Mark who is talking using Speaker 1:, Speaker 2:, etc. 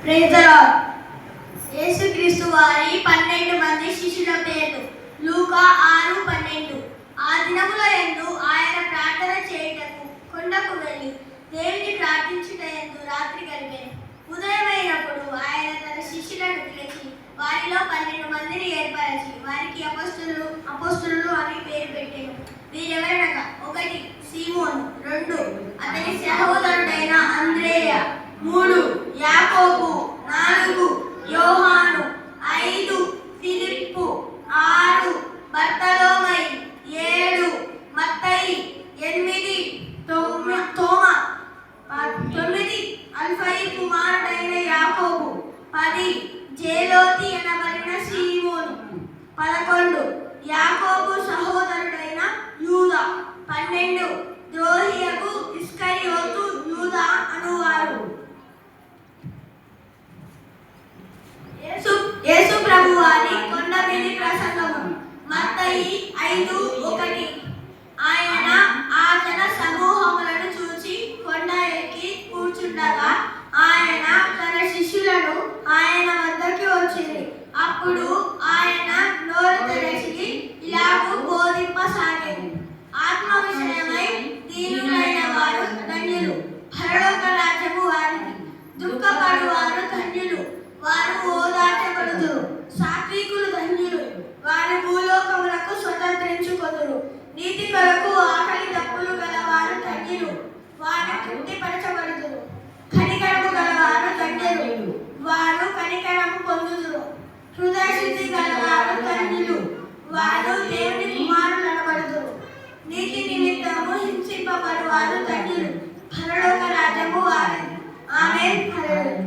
Speaker 1: Praise the lord. యేసుక్రీస్తు వారి 12 మంది శిష్యుల పేర్లు. లూకా 6:12. ఆ దినముల యందు ఆయన ప్రార్థన చేయుటకు కొండకు వెళ్ళి దేవుని ప్రార్థించుటయందు రాత్రి గడిపెను. ఉదయమైనప్పుడు ఆయన తన శిష్యులను పిలిచి వారిలో 12 మందిని ఏర్పరచి వారికి అపోస్తలులు అని పేరు పెట్టెను. వీరెవరనగా 1 సీమోను, 2 అతని సహోదరుడైన అంద్రేయ, 3 యాకోబు, 4 యోహాను, 5 ఫిలిప్పు, 6 బర్తలోమై, 7 మత్తయి, 8 తోమా, 9 అల్ఫయి కుమారుడైన యాకోబు, 10 జేలోతి అనబడిన సీమోను, 11 యాకోబు సహోదరుడైన యూదా, 12 ద్రోహియగు ఇస్కరియోతు యూదా అనువారు. యేసు ప్రభువారి కొండ మీది ప్రసంగము. మత్తయి 5:1. ఆయన ఆ జన సమూహములను చూచి కొండ ఎక్కి కూర్చుండగా ఆయన తన శిష్యులను ఆయన వద్దకు వచ్చింది. అప్పుడు ఆయన నోరు తెరచి ఇలాగూ బోధింపసాగాడు. ఆత్మ విషయమై దీనులైన వారు ధన్యులు, పరలోక రాజ్యము వారిది. దుఃఖపడువారు ధన్యులు, వారు ఓదార్చబడుదురు. సాత్వికులు ధన్యులు, వారు భూలోకములకు స్వతంత్రించుకొదురు. నీతి కొరకు ఆకలి దప్పులు గలవారు ధన్యులు, వారు తృప్తిపరచబడుదురు. కనికరము గలవారు ధన్యులు, వారు కనికరము పొందుదురు. హృదయ శుద్ధి గలవారు ధన్యులు, వారు దేవుని కుమారులు అనబడుదురు. నీతి నిమిత్తము హింసింపబడువారు ధన్యులు, పరలోక రాజ్యము వారిది. ఆమేన్. హల్లెలూయా.